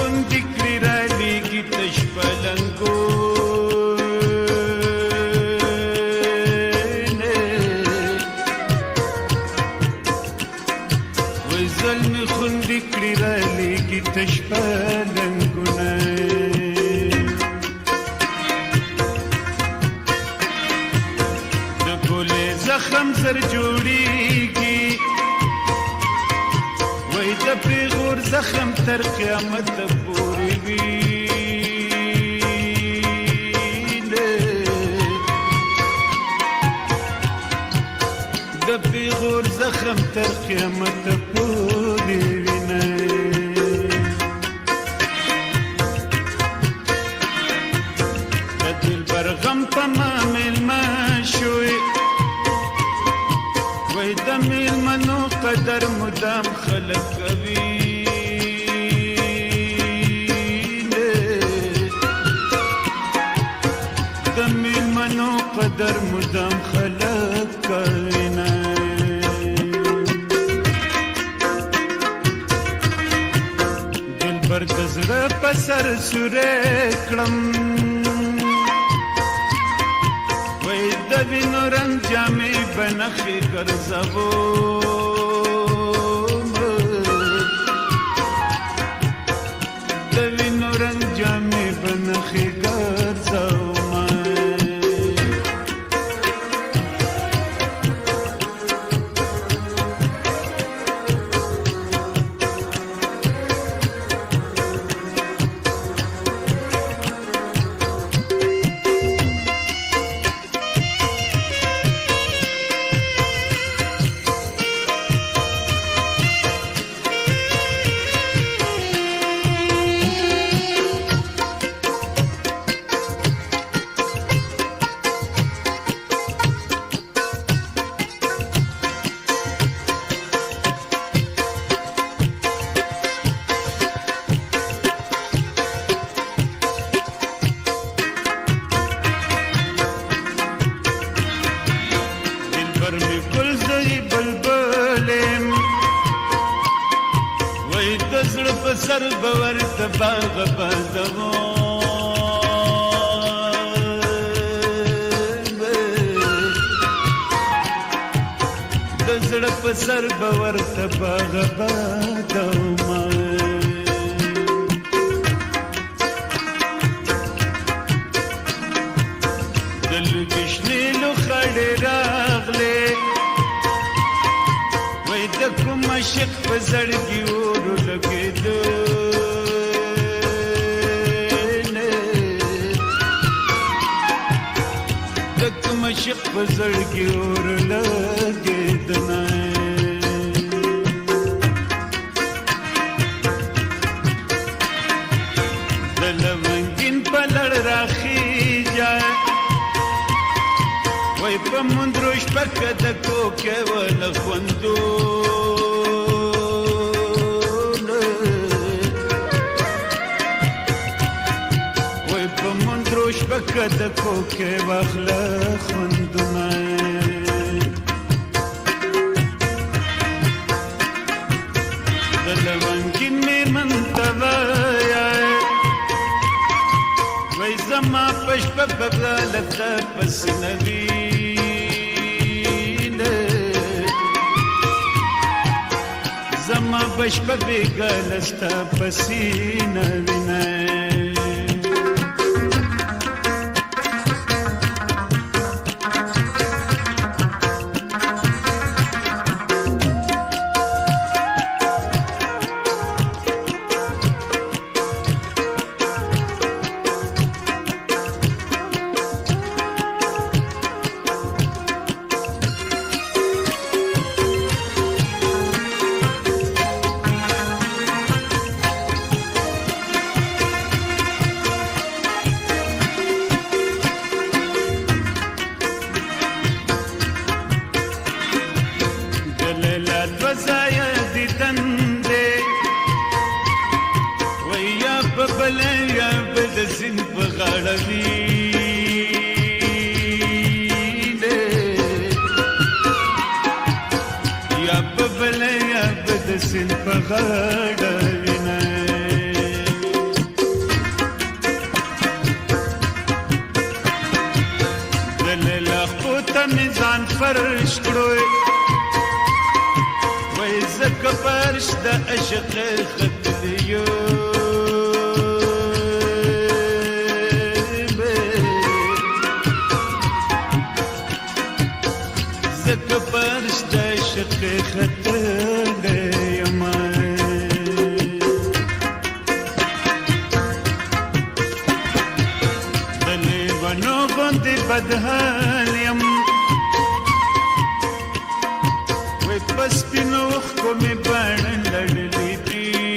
خوندې کړي رالیږي تش پلنګونه وای زلمې خوندې کړي رالیږي تش پلنګونه د ګولې زخم زر جوړیږي وای د پیغور زخم تر قیامت پورې وي د پیغور زخم تر قیامت پورې وینه د دلبر غم په ما مېلمه شوې وای د مېلمنو قدر مدام خلک کوي د مېلمنو قدر مدام خلک کوي دلبر د زړه په سر سورې کړم وای د وینو رنګ جامې بنخې ګرځوم د وینو رنګ جامې بنخې ګرځوم سر بور د باغ بندغو د زړه په سر بور د باغ بندغو د لوګشنې لو خړې راغلې وای د کوم عاشق په زړګي اور لګېدو د کوم عاشق په زړګي اور لګېدنه د لونګین په لړ راخیږه وای په مندرو شپکه د کوکې ونه خوندو شپکه د کوکې واخله خوندونه د لونګین مېرمن ته وایه وای زما په شپه بغاله ته په سینه وینه زما په شپه بېګاله ستا په سینه وینه سن په غاړه وینه مې ځان فرش کړو وای زکه فرش د عشق ختلیو زکه فرش د عشق ختلیو بدحال یم وی پس پینوخ کو می بان لڑلی دینے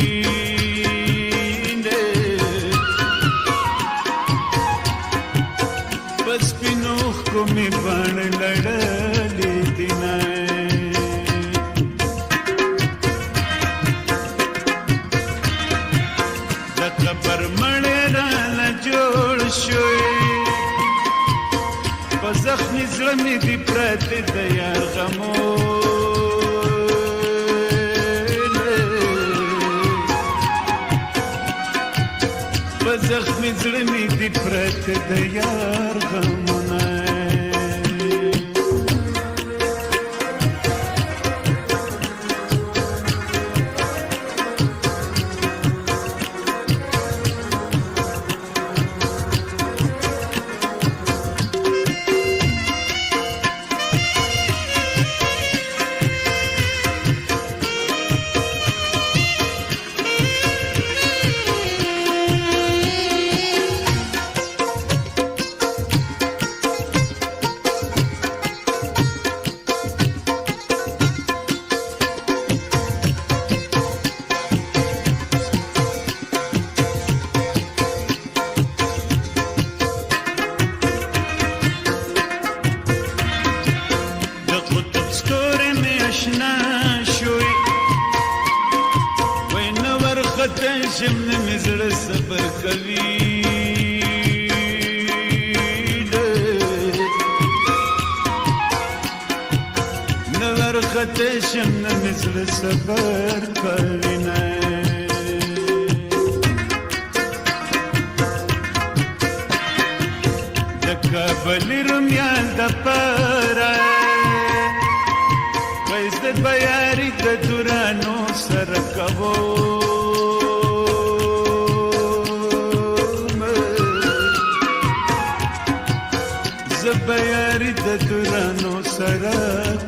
پس پینوخ کو می بان لڑلی دینے دا قبر مڑی رانا جوڑ شوی زخمی زړه مې دی پرته د یار غمونه په زخمی زړه مې دی پرته د یار غمونه شمن می زړه صبر کوي نور خطه شمن می زړه صبر کوي نه د کابل رومیان د پاره وایز د بیاري د دورانو سره کوو بیاری د دورانو سره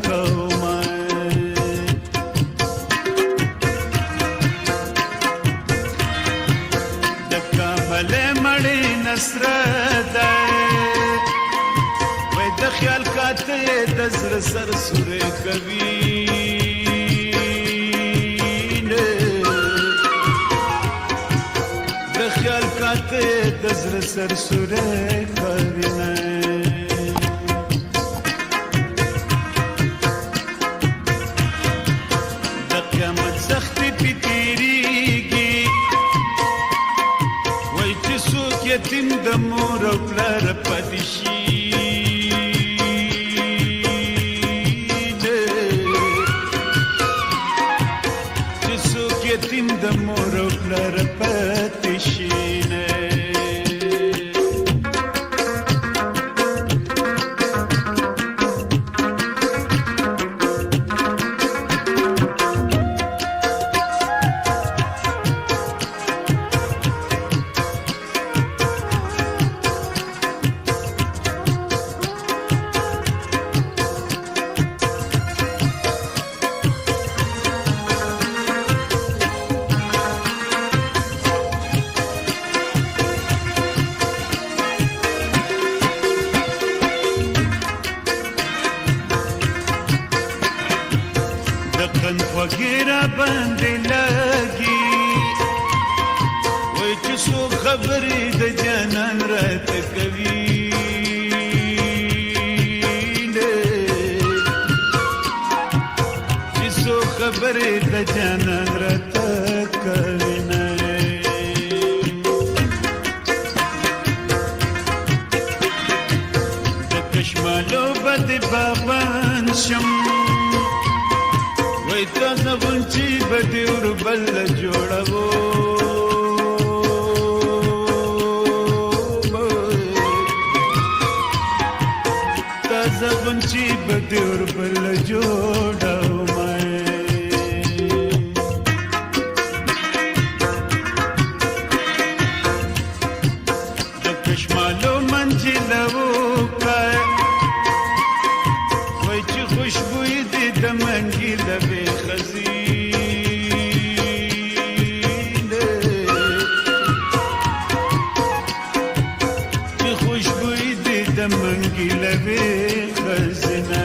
کومه د کاملې مړې نصره ده وای د خیال کاته د زړه سر سورې کوي د خیال کاته د زړه سر سورې کوي یتیم د مور او پلار پاتې شي چې څوک یتیم د مور او پلار پاتې شي وغیرہ باندې لګي وای چې څو خبرې د جانان راته کوي چې څو خبرې د جانان راته کوي د کشمالو بد بابان شم وای تاسو غونچی بدی ور بل جوړو تاسو غنچی بدور بل جوړاو د کشمالو منجلو کای وای چې خوشبوئی دې د منجله به خزینه چې خوشبوئی دې د منجله به خزینه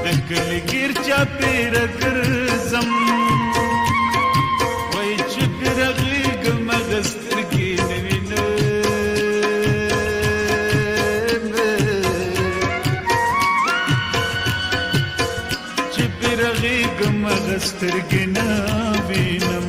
د کلی ګیر چا پیر ګرځم وای چې پیرغېږم غسترګې نه وینم چې پیرغېږم غسترګې نه وینم